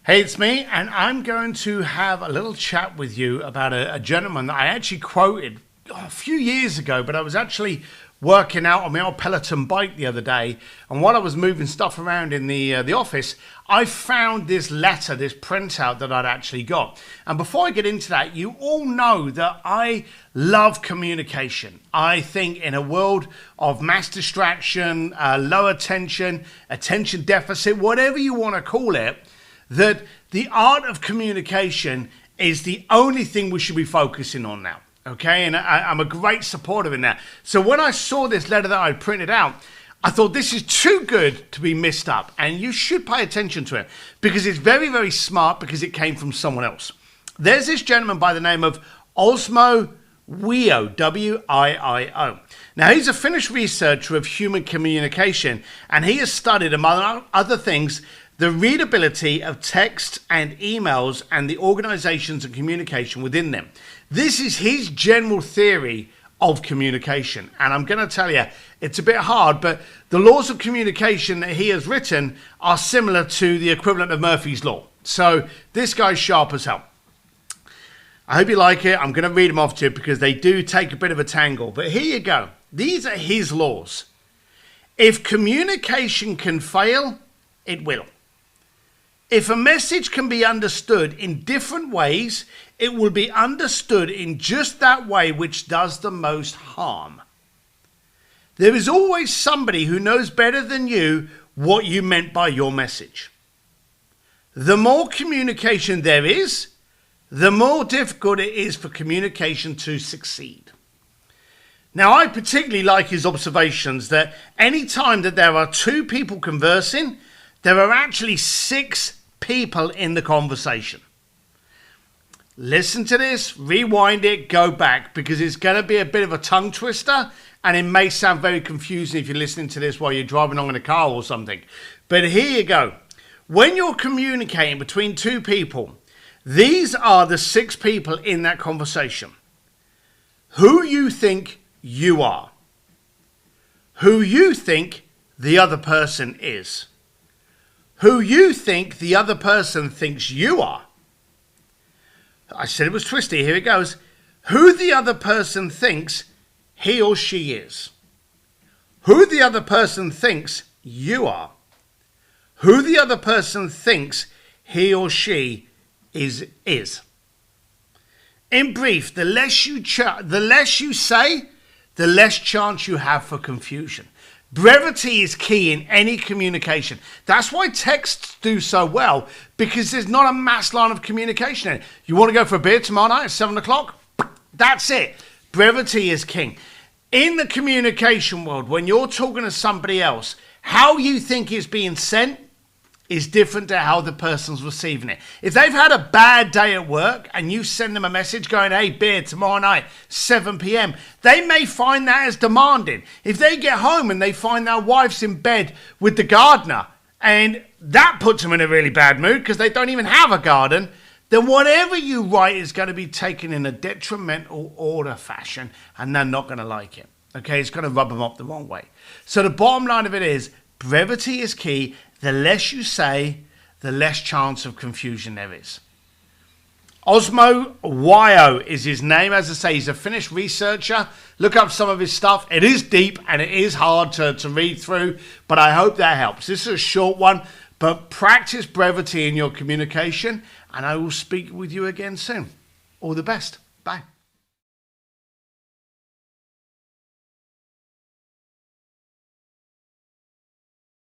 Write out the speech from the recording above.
Hey, it's me, and I'm going to have a little chat with you about a gentleman that I actually quoted a few years ago, but I was actually working out on my old Peloton bike the other day, and while I was moving stuff around in the office, I found this letter, this printout that I'd actually got. And before I get into that, you all know that I love communication. I think in a world of mass distraction, low attention deficit, whatever you want to call it, that the art of communication is the only thing we should be focusing on now. Okay, and I'm a great supporter in that. So when I saw this letter that I printed out, I thought this is too good to be missed up, and you should pay attention to it because it's very, very smart because it came from someone else. There's this gentleman by the name of Osmo Wiio, W-I-I-O. Now, he's a Finnish researcher of human communication, and he has studied, among other things, the readability of text and emails and the organizations and communication within them. This is his general theory of communication. And I'm going to tell you, it's a bit hard, but the laws of communication that he has written are similar to the equivalent of Murphy's Law. So this guy's sharp as hell. I hope you like it. I'm going to read them off to you because they do take a bit of a tangle. But here you go. These are his laws. If communication can fail, it will. If a message can be understood in different ways, it will be understood in just that way which does the most harm. There is always somebody who knows better than you what you meant by your message. The more communication there is, the more difficult it is for communication to succeed. Now, I particularly like his observations that any time that there are two people conversing, there are actually 6 people in the conversation. Listen to this, rewind it, go back, because it's going to be a bit of a tongue twister and it may sound very confusing if you're listening to this while you're driving along in a car or something. But here you go. When you're communicating between 2 people, these are the 6 people in that conversation. Who you think you are. Who you think the other person is. Who you think the other person thinks you are. I said it was twisty. Here it goes. Who the other person thinks he or she is. Who the other person thinks you are. Who the other person thinks he or she is. In brief, the less you say, the less chance you have for confusion. Brevity is key in any communication. That's why texts do so well, because there's not a mass line of communication in it. You want to go for a beer tomorrow night at 7 o'clock? That's it. Brevity is king. In the communication world, when you're talking to somebody else, how you think it's being sent is different to how the person's receiving it. If they've had a bad day at work and you send them a message going, hey, beer tomorrow night, 7 p.m., they may find that as demanding. If they get home and they find their wife's in bed with the gardener and that puts them in a really bad mood because they don't even have a garden, then whatever you write is going to be taken in a detrimental order fashion and they're not going to like it. Okay, it's going to rub them up the wrong way. So the bottom line of it is brevity is key. The less you say, the less chance of confusion there is. Osmo Wiio is his name. As I say, he's a Finnish researcher. Look up some of his stuff. It is deep and it is hard to read through, but I hope that helps. This is a short one, but practice brevity in your communication, and I will speak with you again soon. All the best. Bye.